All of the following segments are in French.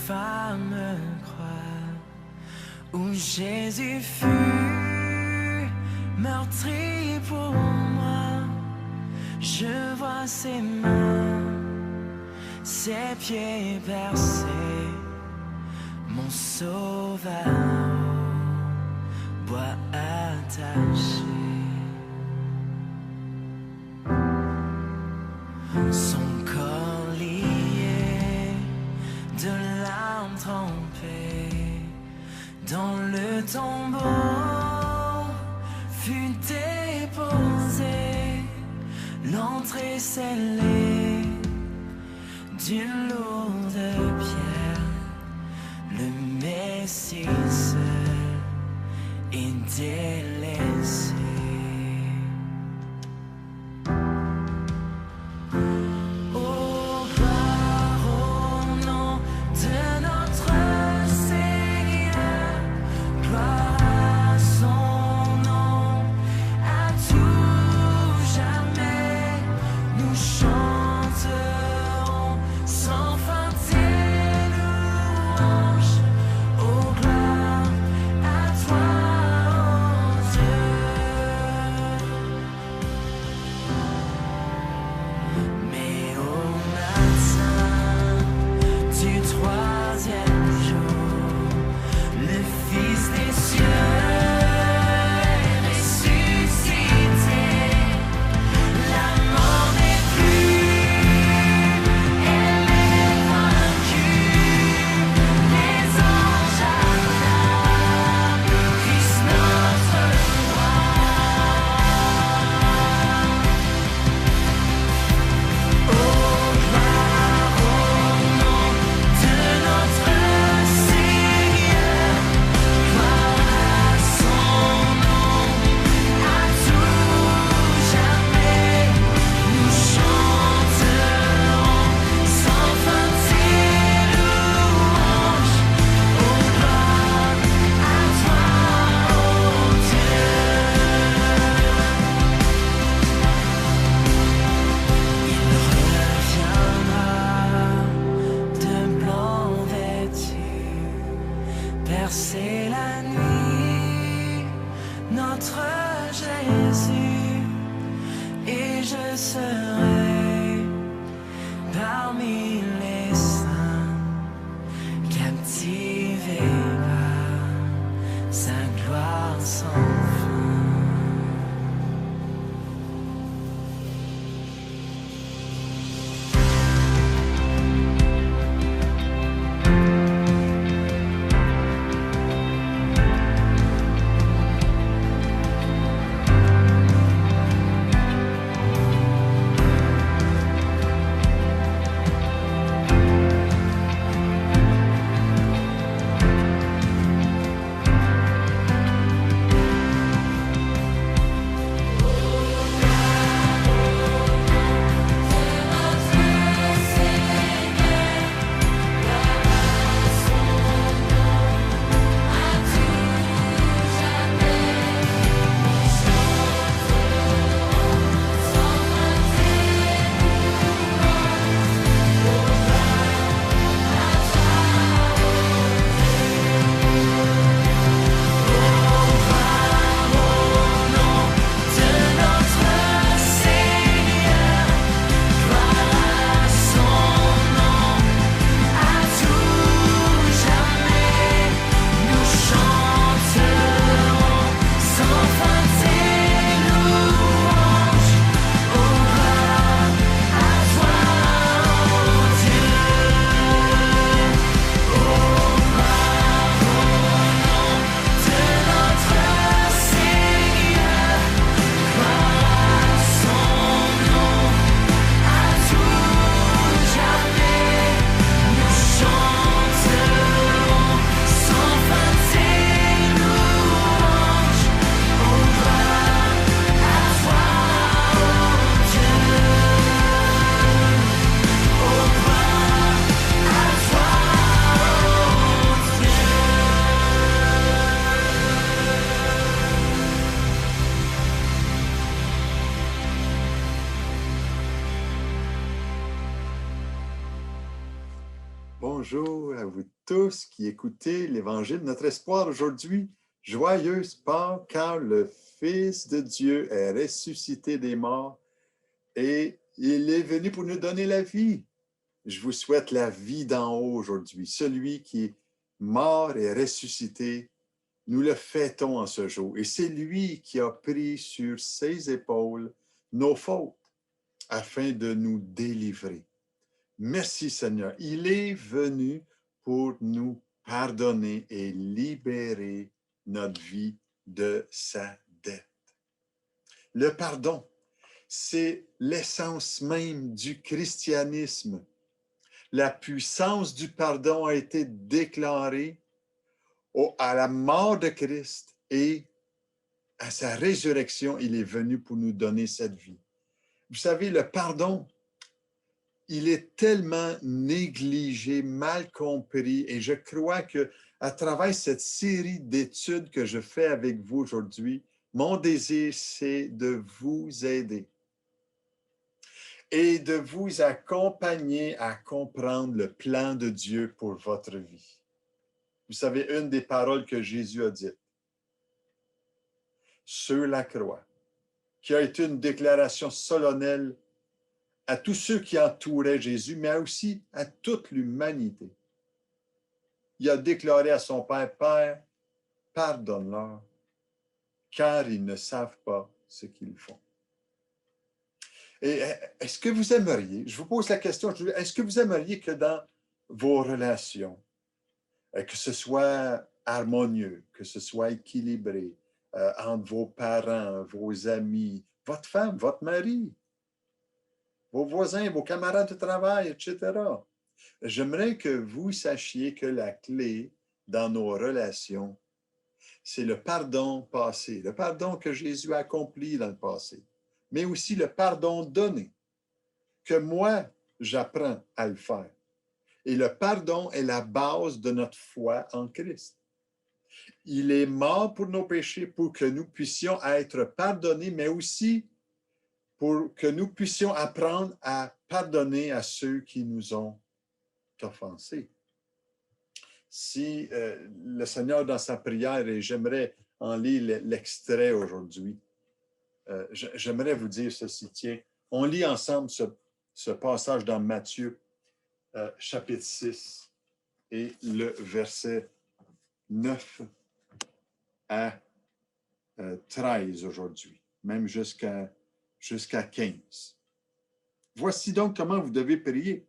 fameuse croix où Jésus fut meurtri pour moi. Je vois ses mains, ses pieds percés, mon sauveur au bois attaché. Son corps lié, de larmes trempées, dans le tombeau fut déposé, l'entrée scellée d'une lourde pierre. Le Messie seul est délaissé. C'est la nuit, notre Jésus, et je serai parmi les saints, captivé par sa gloire sans fin. bonjour à vous tous qui écoutez l'Évangile. Notre espoir aujourd'hui, joyeuse Pâques, car le Fils de Dieu est ressuscité des morts et il est venu pour nous donner la vie. Je vous souhaite la vie d'en haut aujourd'hui. Celui qui est mort et ressuscité, nous le fêtons en ce jour. Et c'est lui qui a pris sur ses épaules nos fautes afin de nous délivrer. Merci Seigneur. Il est venu pour nous pardonner et libérer notre vie de sa dette. Le pardon, c'est l'essence même du christianisme. La puissance du pardon a été déclarée à la mort de Christ et à sa résurrection, il est venu pour nous donner cette vie. Vous savez, le pardon, il est tellement négligé, mal compris, et je crois que à travers cette série d'études que je fais avec vous aujourd'hui, mon désir, c'est de vous aider et de vous accompagner à comprendre le plan de Dieu pour votre vie. Vous savez, une des paroles que Jésus a dites sur la croix, qui a été une déclaration solennelle à tous ceux qui entouraient Jésus, mais aussi à toute l'humanité. Il a déclaré à son Père, « Père, pardonne-leur, car ils ne savent pas ce qu'ils font. » Et est-ce que vous aimeriez, je vous pose la question, est-ce que vous aimeriez que dans vos relations, que ce soit harmonieux, que ce soit équilibré, entre vos parents, vos amis, votre femme, votre mari, vos voisins, vos camarades de travail, etc. J'aimerais que vous sachiez que la clé dans nos relations, c'est le pardon passé, le pardon que Jésus a accompli dans le passé, mais aussi le pardon donné, que moi, j'apprends à le faire. Et le pardon est la base de notre foi en Christ. Il est mort pour nos péchés pour que nous puissions être pardonnés, mais aussi pour que nous puissions apprendre à pardonner à ceux qui nous ont offensés. Si le Seigneur, dans sa prière, et j'aimerais en lire l'extrait aujourd'hui, j'aimerais vous dire ceci. Tiens, on lit ensemble ce passage dans Matthieu, chapitre 6, et le verset 9 à 13 aujourd'hui, même jusqu'à 15. Voici donc comment vous devez prier.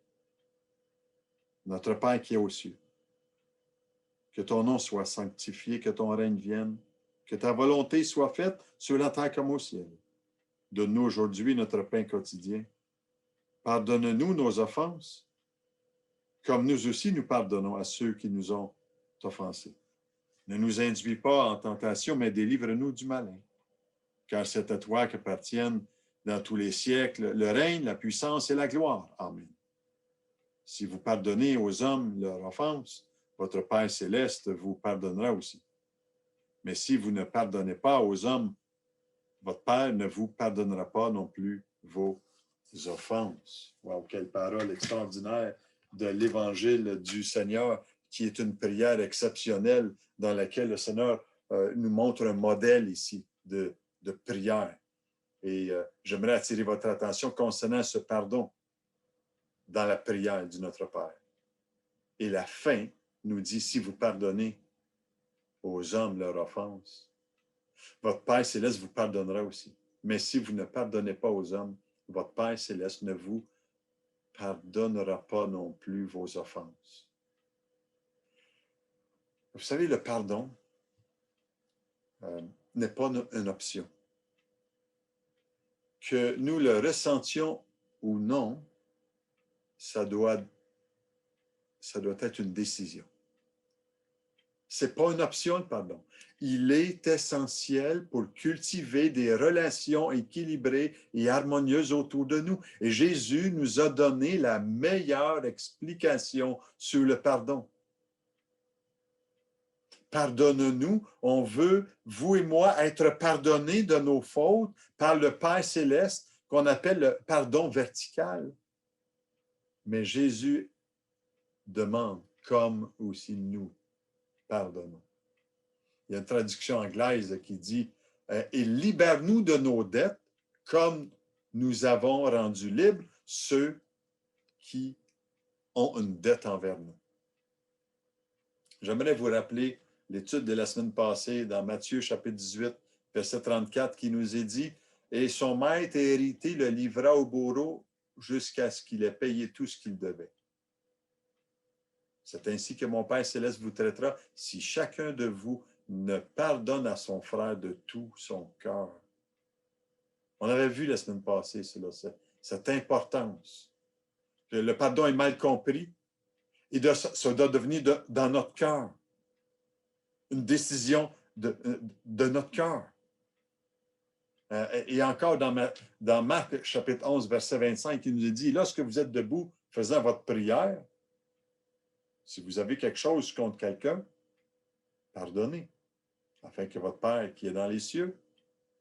Notre Père qui est aux cieux, que ton nom soit sanctifié, que ton règne vienne, que ta volonté soit faite sur la terre comme au ciel. Donne-nous aujourd'hui notre pain quotidien. Pardonne-nous nos offenses, comme nous aussi nous pardonnons à ceux qui nous ont offensés. Ne nous induis pas en tentation, mais délivre-nous du malin. Car c'est à toi qu'appartiennent dans tous les siècles le règne, la puissance et la gloire. Amen. Si vous pardonnez aux hommes leurs offenses, votre Père céleste vous pardonnera aussi. Mais si vous ne pardonnez pas aux hommes, votre Père ne vous pardonnera pas non plus vos offenses. Wow, quelle parole extraordinaire de l'Évangile du Seigneur, qui est une prière exceptionnelle dans laquelle le Seigneur nous montre un modèle ici de prière. Et j'aimerais attirer votre attention concernant ce pardon dans la prière du Notre Père. Et la fin nous dit, si vous pardonnez aux hommes leurs offenses, votre Père céleste vous pardonnera aussi. Mais si vous ne pardonnez pas aux hommes, votre Père céleste ne vous pardonnera pas non plus vos offenses. Vous savez, le pardon n'est pas une option. Que nous le ressentions ou non, ça doit être une décision. Ce n'est pas une option, le pardon. Il est essentiel pour cultiver des relations équilibrées et harmonieuses autour de nous. Et Jésus nous a donné la meilleure explication sur le pardon. Pardonne-nous, on veut, vous et moi, être pardonnés de nos fautes par le Père céleste, qu'on appelle le pardon vertical. Mais Jésus demande, comme aussi nous pardonnons. Il y a une traduction anglaise qui dit et libère-nous de nos dettes comme nous avons rendu libres ceux qui ont une dette envers nous. J'aimerais vous rappeler l'étude de la semaine passée dans Matthieu chapitre 18, verset 34, qui nous est dit « Et son maître hérité le livra au bourreau jusqu'à ce qu'il ait payé tout ce qu'il devait. C'est ainsi que mon Père céleste vous traitera si chacun de vous ne pardonne à son frère de tout son cœur. » On avait vu la semaine passée cela, cette importance. Le pardon est mal compris et ça doit devenir dans notre cœur. Une décision de notre cœur. Et encore dans Marc chapitre 11, verset 25, il nous dit, lorsque vous êtes debout faisant votre prière, si vous avez quelque chose contre quelqu'un, pardonnez, afin que votre Père qui est dans les cieux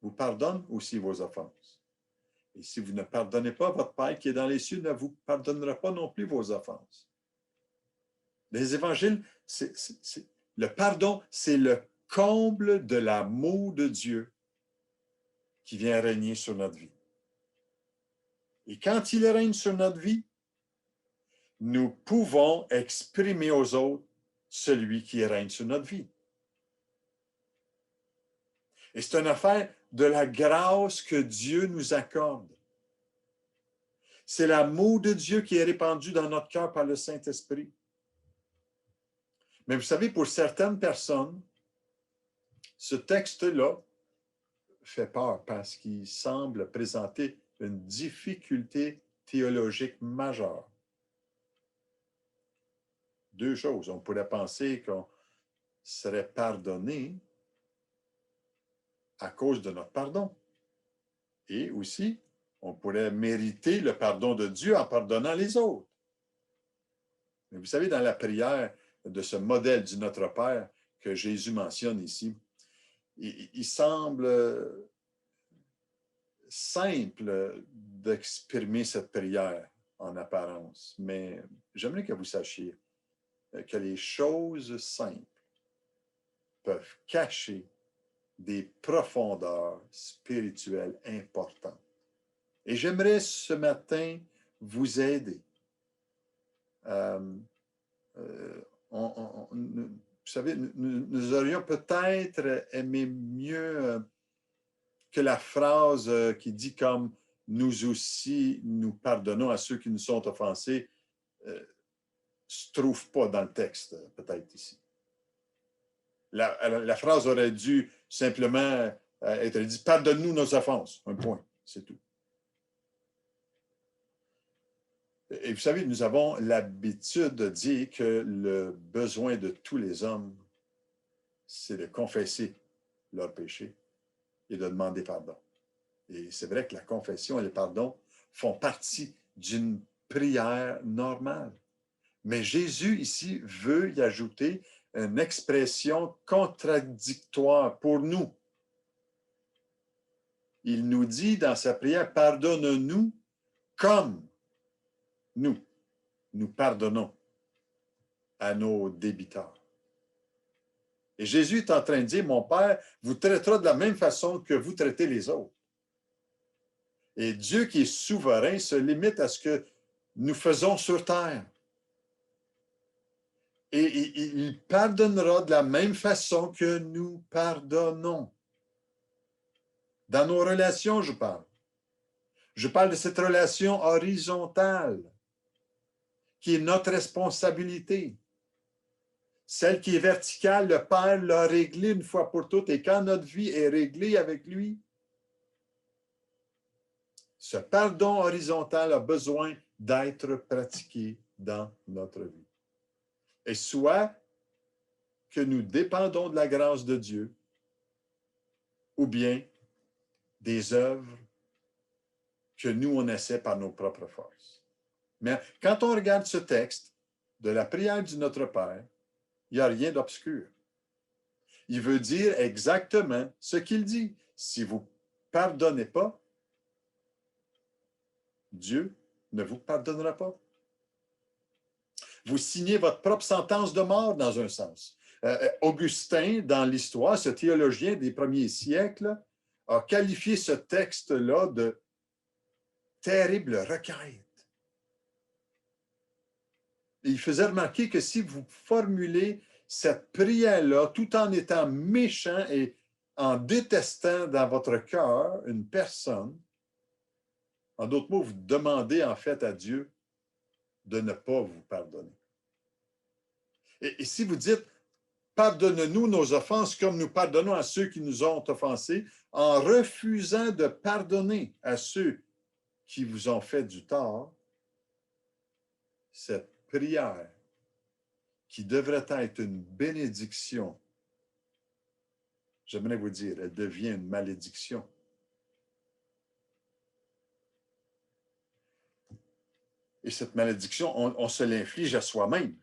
vous pardonne aussi vos offenses. Et si vous ne pardonnez pas, votre Père qui est dans les cieux ne vous pardonnera pas non plus vos offenses. Les évangiles, le pardon, c'est le comble de l'amour de Dieu qui vient régner sur notre vie. Et quand il règne sur notre vie, nous pouvons exprimer aux autres celui qui règne sur notre vie. Et c'est une affaire de la grâce que Dieu nous accorde. C'est l'amour de Dieu qui est répandu dans notre cœur par le Saint-Esprit. Mais vous savez, pour certaines personnes, ce texte-là fait peur parce qu'il semble présenter une difficulté théologique majeure. Deux choses. On pourrait penser qu'on serait pardonné à cause de notre pardon. Et aussi, on pourrait mériter le pardon de Dieu en pardonnant les autres. Mais vous savez, dans la prière de ce modèle du Notre Père que Jésus mentionne ici, il semble simple d'exprimer cette prière en apparence, mais j'aimerais que vous sachiez que les choses simples peuvent cacher des profondeurs spirituelles importantes. Et j'aimerais ce matin vous aider. Vous savez, nous aurions peut-être aimé mieux que la phrase qui dit comme « nous aussi, nous pardonnons à ceux qui nous sont offensés » se trouve pas dans le texte, peut-être ici. La phrase aurait dû simplement être dit « pardonne-nous nos offenses », un point, c'est tout. Et vous savez, nous avons l'habitude de dire que le besoin de tous les hommes, c'est de confesser leurs péchés et de demander pardon. Et c'est vrai que la confession et le pardon font partie d'une prière normale. Mais Jésus, ici, veut y ajouter une expression contradictoire pour nous. Il nous dit dans sa prière, « Pardonne-nous comme nous pardonnons à nos débiteurs. » Et Jésus est en train de dire, « Mon Père vous traitera de la même façon que vous traitez les autres. » Et Dieu qui est souverain se limite à ce que nous faisons sur terre. Et il pardonnera de la même façon que nous pardonnons. Dans nos relations, je parle. Je parle de cette relation horizontale qui est notre responsabilité. Celle qui est verticale, le Père l'a réglée une fois pour toutes. Et quand notre vie est réglée avec lui, ce pardon horizontal a besoin d'être pratiqué dans notre vie. Et soit que nous dépendons de la grâce de Dieu, ou bien des œuvres que nous, on essaie par nos propres forces. Mais quand on regarde ce texte de la prière du Notre Père, il n'y a rien d'obscur. Il veut dire exactement ce qu'il dit. Si vous ne pardonnez pas, Dieu ne vous pardonnera pas. Vous signez votre propre sentence de mort dans un sens. Augustin, dans l'histoire, ce théologien des premiers siècles, a qualifié ce texte-là de terrible requête. Et il faisait remarquer que si vous formulez cette prière-là tout en étant méchant et en détestant dans votre cœur une personne, en d'autres mots, vous demandez en fait à Dieu de ne pas vous pardonner. Et si vous dites, pardonne-nous nos offenses comme nous pardonnons à ceux qui nous ont offensés, en refusant de pardonner à ceux qui vous ont fait du tort, cette prière qui devrait être une bénédiction, j'aimerais vous dire, elle devient une malédiction. Et cette malédiction, on se l'inflige à soi-même.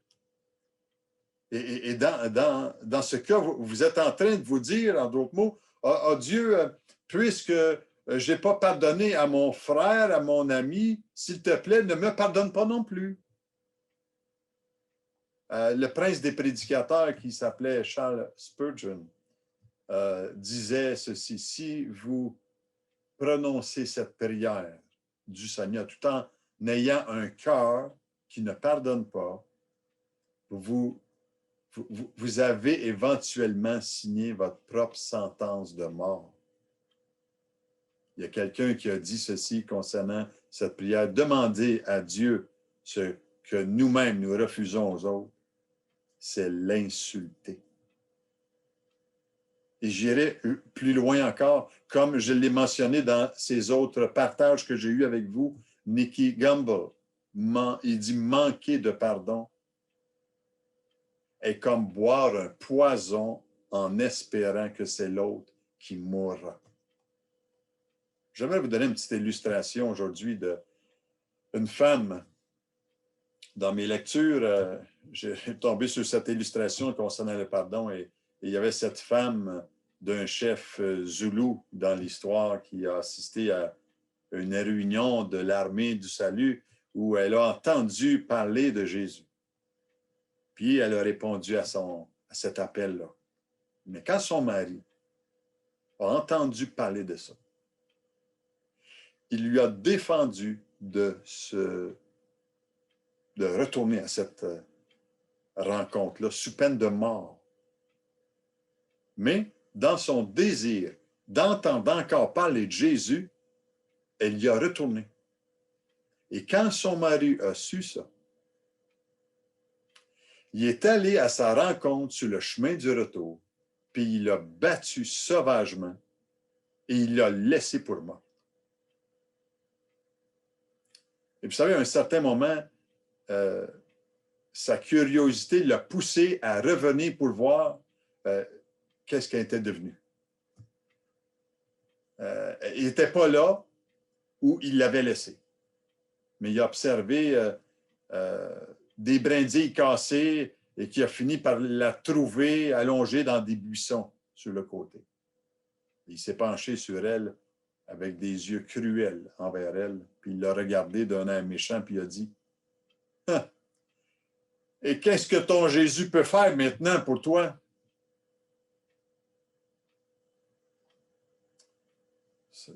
Et dans ce cas, vous êtes en train de vous dire, en d'autres mots, oh Dieu, puisque je n'ai pas pardonné à mon frère, à mon ami, s'il te plaît, ne me pardonne pas non plus. Le prince des prédicateurs, qui s'appelait Charles Spurgeon, disait ceci: si vous prononcez cette prière du Seigneur tout en ayant un cœur qui ne pardonne pas, vous avez éventuellement signé votre propre sentence de mort. Il y a quelqu'un qui a dit ceci concernant cette prière: demandez à Dieu ce que nous-mêmes nous refusons aux autres, c'est l'insulter. Et j'irai plus loin encore, comme je l'ai mentionné dans ces autres partages que j'ai eus avec vous, Nicky Gumbel, il dit manquer de pardon est comme boire un poison en espérant que c'est l'autre qui mourra. J'aimerais vous donner une petite illustration aujourd'hui d'une femme. Dans mes lectures, j'ai tombé sur cette illustration concernant le pardon et il y avait cette femme d'un chef zoulou dans l'histoire qui a assisté à une réunion de l'armée du salut où elle a entendu parler de Jésus. Puis elle a répondu à cet appel-là. Mais quand son mari a entendu parler de ça, il lui a défendu de retourner à cette rencontre-là sous peine de mort. Mais dans son désir d'entendre encore parler de Jésus, elle y a retourné. Et quand son mari a su ça, il est allé à sa rencontre sur le chemin du retour, puis il l'a battu sauvagement et il l'a laissé pour mort. Et vous savez, à un certain moment, sa curiosité l'a poussé à revenir pour voir qu'est-ce qu'elle était devenue. Il n'était pas là où il l'avait laissé. Mais il a observé des brindilles cassées et qui a fini par la trouver allongée dans des buissons sur le côté. Il s'est penché sur elle avec des yeux cruels envers elle, puis il l'a regardé d'un air méchant, puis il a dit « Et qu'est-ce que ton Jésus peut faire maintenant pour toi? »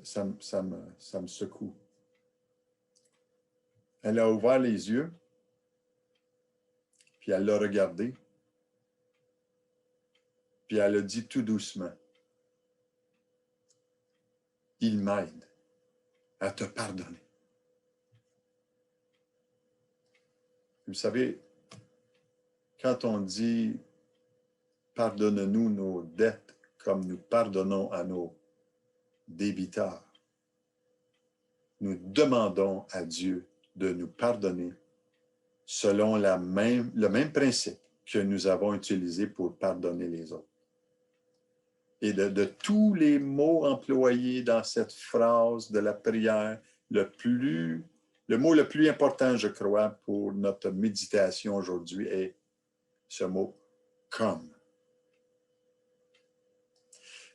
Ça me secoue. Elle a ouvert les yeux, puis elle l'a regardé, puis elle a dit tout doucement, « Il m'aide à te pardonner. » Vous savez, quand on dit « Pardonne-nous nos dettes comme nous pardonnons à nos débiteurs », nous demandons à Dieu de nous pardonner selon le même principe que nous avons utilisé pour pardonner les autres. Et de tous les mots employés dans cette phrase de la prière, le mot le plus important, je crois, pour notre méditation aujourd'hui est ce mot « comme ».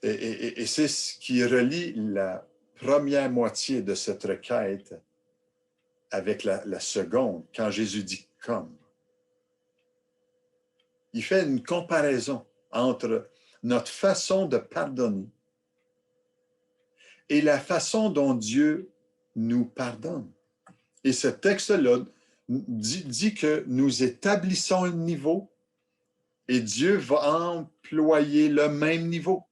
Et c'est ce qui relie la première moitié de cette requête avec la seconde, quand Jésus dit « comme ». il fait une comparaison entre notre façon de pardonner et la façon dont Dieu nous pardonne. Et ce texte-là dit que nous établissons un niveau et Dieu va employer le même niveau.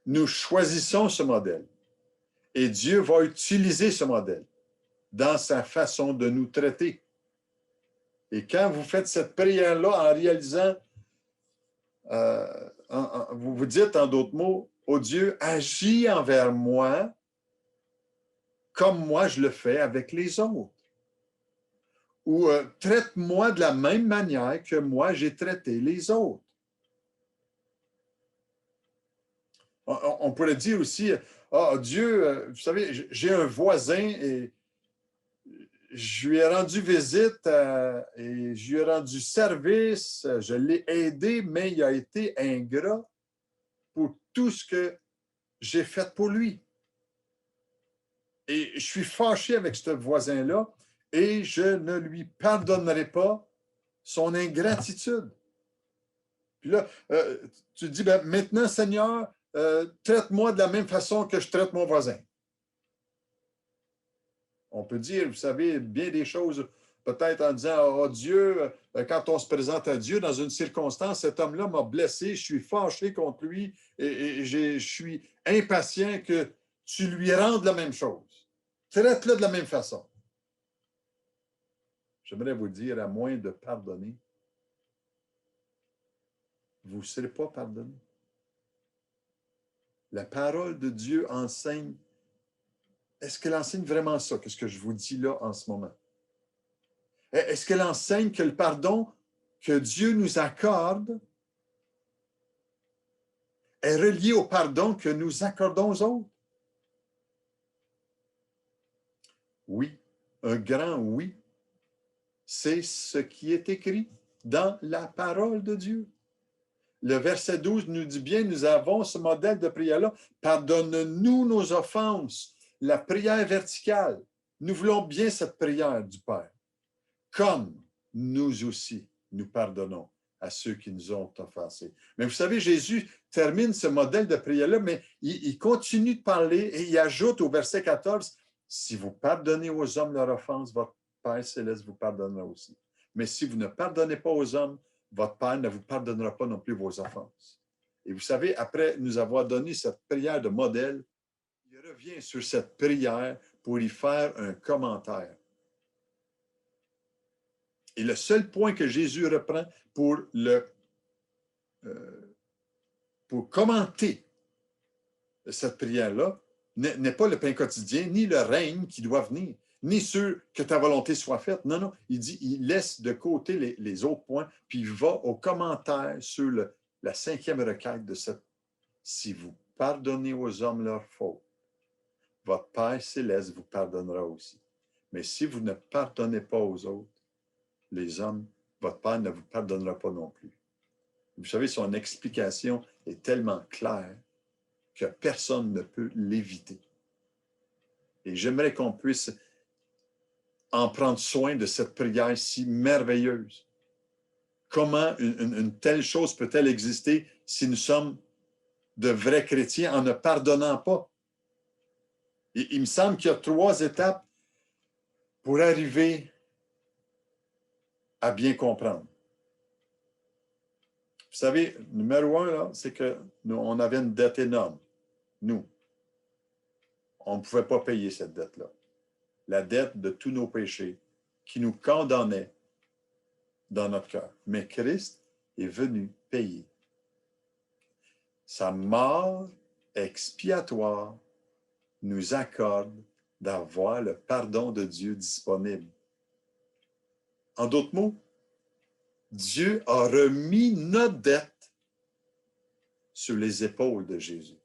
Nous choisissons ce modèle et Dieu va utiliser ce modèle dans sa façon de nous traiter. Et quand vous faites cette prière-là en réalisant, vous vous dites en d'autres mots, oh Dieu, agis envers moi comme moi je le fais avec les autres. Ou traite-moi de la même manière que moi j'ai traité les autres. On pourrait dire aussi, ah Dieu, vous savez, j'ai un voisin et je lui ai rendu visite et je lui ai rendu service, je l'ai aidé, mais il a été ingrat pour tout ce que j'ai fait pour lui. Et je suis fâché avec ce voisin-là et je ne lui pardonnerai pas son ingratitude. Puis là, tu te dis, ben, maintenant, Seigneur, traite-moi de la même façon que je traite mon voisin. On peut dire, vous savez, bien des choses, peut-être en disant, oh Dieu, quand on se présente à Dieu dans une circonstance, cet homme-là m'a blessé, je suis fâché contre lui et je suis impatient que tu lui rendes la même chose. Traite-le de la même façon. J'aimerais vous dire, à moins de pardonner, vous ne serez pas pardonné. La parole de Dieu enseigne. Est-ce qu'elle enseigne vraiment ça, qu'est-ce que je vous dis là en ce moment? Est-ce qu'elle enseigne que le pardon que Dieu nous accorde est relié au pardon que nous accordons aux autres? Oui, un grand oui. C'est ce qui est écrit dans la parole de Dieu. Le verset 12 nous dit bien, nous avons ce modèle de prière-là. Pardonne-nous nos offenses. La prière verticale. Nous voulons bien cette prière du Père. Comme nous aussi, nous pardonnons à ceux qui nous ont offensés. Mais vous savez, Jésus termine ce modèle de prière-là, mais il continue de parler et il ajoute au verset 14, si vous pardonnez aux hommes leur offense, votre Père céleste vous pardonnera aussi. Mais si vous ne pardonnez pas aux hommes, votre Père ne vous pardonnera pas non plus vos offenses. Et vous savez, après nous avoir donné cette prière de modèle, il revient sur cette prière pour y faire un commentaire. Et le seul point que Jésus reprend pour commenter cette prière-là n'est pas le pain quotidien, ni le règne qui doit venir, ni ceux que ta volonté soit faite. Non, non, il laisse de côté les autres points, puis il va au commentaire sur la 5e requête de cette. Si vous pardonnez aux hommes leurs fautes, votre Père céleste vous pardonnera aussi. Mais si vous ne pardonnez pas aux autres, les hommes, votre Père ne vous pardonnera pas non plus. Vous savez, son explication est tellement claire que personne ne peut l'éviter. Et j'aimerais qu'on puisse en prendre soin de cette prière si merveilleuse. Comment une telle chose peut-elle exister si nous sommes de vrais chrétiens en ne pardonnant pas? Et il me semble qu'il y a 3 étapes pour arriver à bien comprendre. Vous savez, numéro 1, c'est que on avait une dette énorme. Nous, on ne pouvait pas payer cette dette-là. La dette de tous nos péchés qui nous condamnait dans notre cœur. Mais Christ est venu payer. Sa mort expiatoire nous accorde d'avoir le pardon de Dieu disponible. En d'autres mots, Dieu a remis notre dette sur les épaules de Jésus.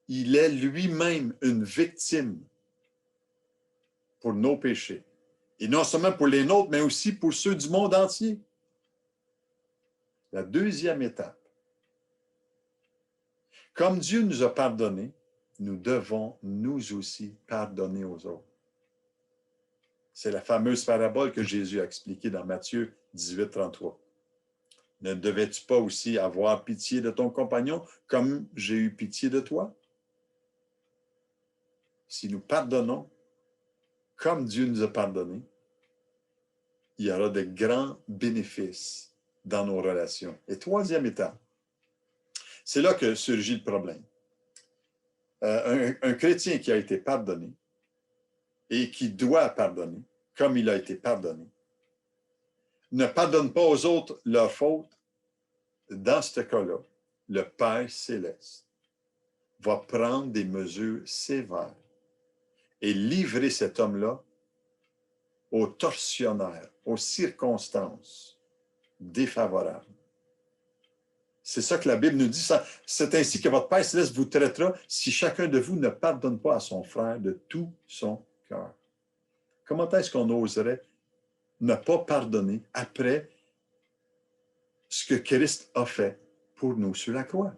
Il est lui-même une victime pour nos péchés. Et non seulement pour les nôtres, mais aussi pour ceux du monde entier. La 2e étape. Comme Dieu nous a pardonné, nous devons nous aussi pardonner aux autres. C'est la fameuse parabole que Jésus a expliquée dans Matthieu 18, 33. Ne devais-tu pas aussi avoir pitié de ton compagnon comme j'ai eu pitié de toi? Si nous pardonnons comme Dieu nous a pardonné, il y aura de grands bénéfices dans nos relations. Et troisième étape, c'est là que surgit le problème. Un chrétien qui a été pardonné et qui doit pardonner, comme il a été pardonné, ne pardonne pas aux autres leurs fautes. Dans ce cas-là, le Père céleste va prendre des mesures sévères et livrer cet homme-là aux tortionnaires, aux circonstances défavorables. C'est ça que la Bible nous dit. C'est ainsi que votre Père céleste vous traitera si chacun de vous ne pardonne pas à son frère de tout son cœur. Comment est-ce qu'on oserait ne pas pardonner après ce que Christ a fait pour nous sur la croix?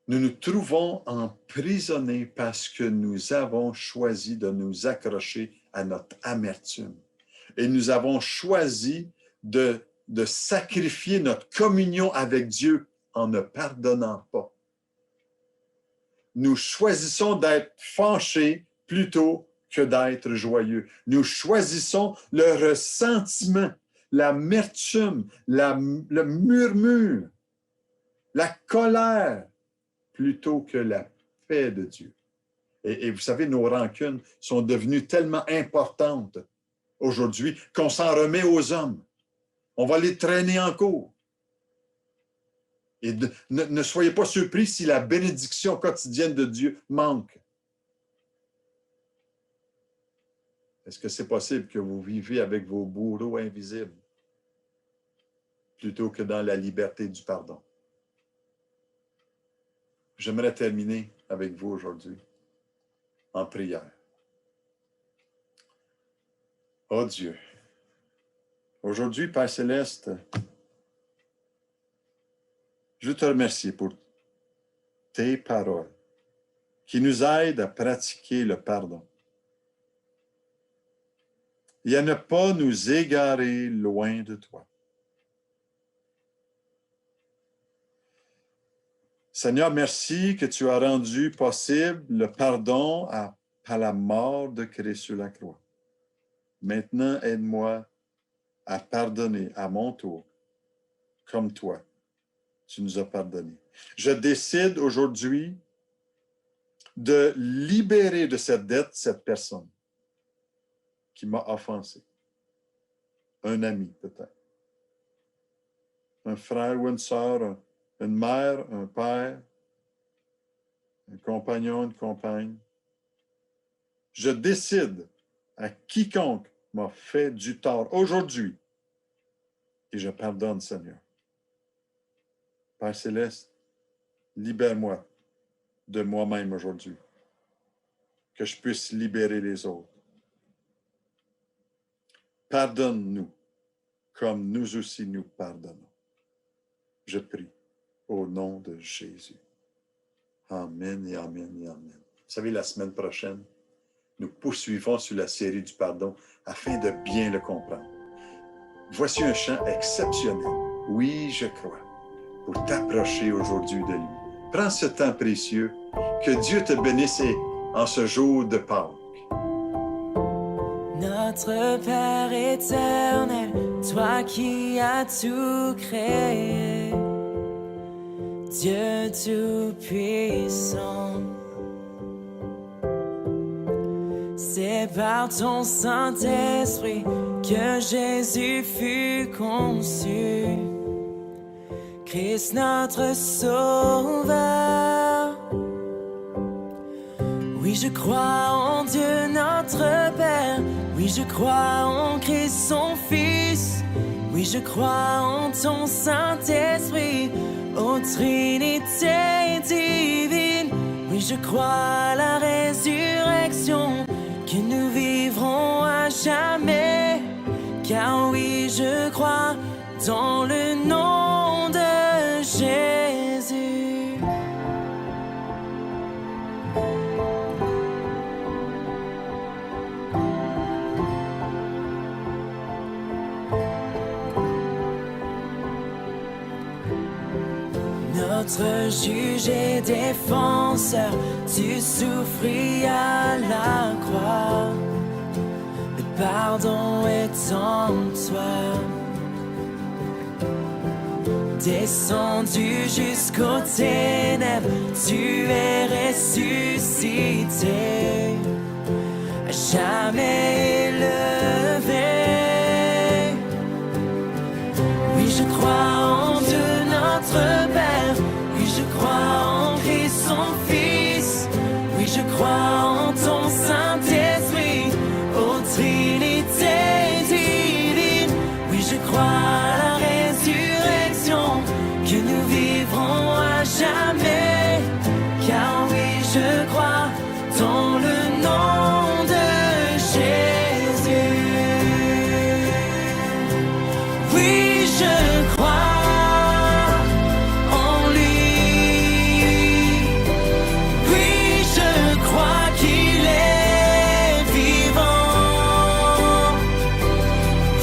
Nous nous trouvons emprisonnés parce que nous avons choisi de nous accrocher à notre amertume. Et nous avons choisi de sacrifier notre communion avec Dieu en ne pardonnant pas. Nous choisissons d'être fâchés plutôt que d'être joyeux. Nous choisissons le ressentiment, l'amertume, le murmure, la colère, plutôt que la paix de Dieu. Et vous savez, nos rancunes sont devenues tellement importantes aujourd'hui qu'on s'en remet aux hommes. On va les traîner en cours. Et ne soyez pas surpris si la bénédiction quotidienne de Dieu manque. Est-ce que c'est possible que vous vivez avec vos bourreaux invisibles plutôt que dans la liberté du pardon? J'aimerais terminer avec vous aujourd'hui en prière. Oh Dieu, aujourd'hui, Père Céleste, je te remercie pour tes paroles qui nous aident à pratiquer le pardon et à ne pas nous égarer loin de toi. Seigneur, merci que tu as rendu possible le pardon par la mort de Christ sur la croix. Maintenant, aide-moi à pardonner à mon tour, comme toi, tu nous as pardonné. Je décide aujourd'hui de libérer de cette dette cette personne qui m'a offensé. Un ami, peut-être. Un frère ou une sœur, une mère, un père, un compagnon, une compagne. Je décide à quiconque m'a fait du tort aujourd'hui et je pardonne, Seigneur. Père Céleste, libère-moi de moi-même aujourd'hui, que je puisse libérer les autres. Pardonne-nous comme nous aussi nous pardonnons. Je prie au nom de Jésus. Amen et amen et amen. Vous savez, la semaine prochaine, nous poursuivons sur la série du pardon afin de bien le comprendre. Voici un chant exceptionnel. Oui, je crois, pour t'approcher aujourd'hui de lui. Prends ce temps précieux. Que Dieu te bénisse en ce jour de Pâques. Notre Père éternel, toi qui as tout créé, Dieu tout-puissant, c'est par ton Saint-Esprit que Jésus fut conçu, Christ notre Sauveur. Oui, je crois en Dieu notre Père, oui, je crois en Christ son Fils, oui, je crois en ton Saint-Esprit, ô Trinité divine. Oui, je crois à la résurrection, que nous vivrons à jamais. Car oui, je crois dans le nom de Jésus. notre juge et défenseur, tu souffris à la croix. Le pardon est en toi. Descendu jusqu'aux ténèbres, tu es ressuscité, à jamais élevé. Oui, je crois en Dieu notre Père, oui, je crois en Christ son Fils, oui, je crois en ton Saint-Esprit, ô Trinité divine, oui, je crois à la résurrection, que nous vivrons à jamais, car oui, je crois dans le nom de Jésus. Oui, je crois en lui. Oui, je crois qu'il est vivant.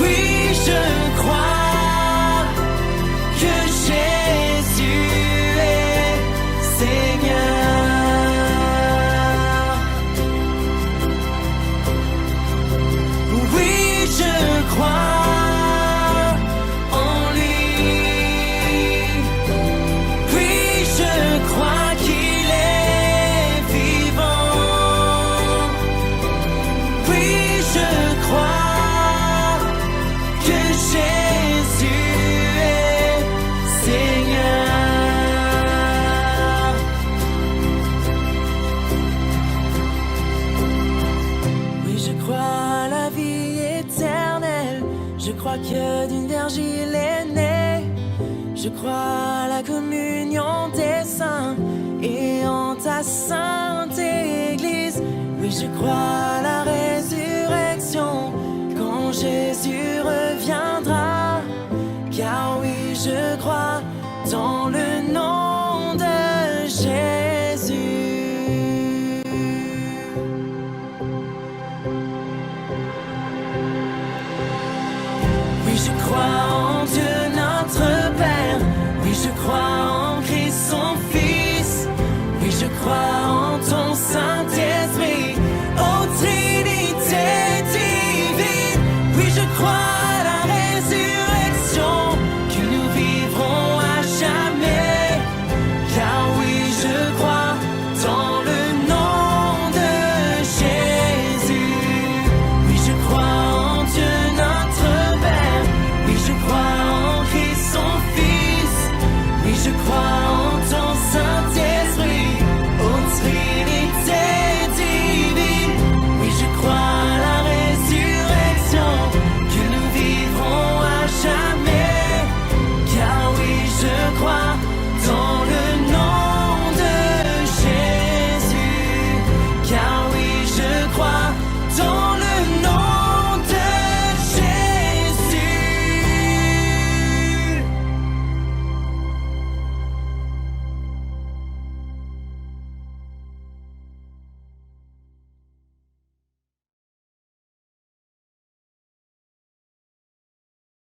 Oui, je crois que Jésus est Seigneur. Oui, je crois en lui. Oui, je crois qu'il est vivant. Oui, je crois que Jésus est Seigneur. Oui, je crois à la vie éternelle. Je crois que d'une vierge il est né. Je crois à la communion des saints et en ta sainte Église. Oui, je crois à la résurrection quand Jésus reviendra. Car oui, je crois dans le nom de Jésus. Oui, je crois en Dieu notre Père. Oui, je crois en Christ son Fils. Oui, je crois en ton Saint-Esprit, ô Trinité divine. Oui, je crois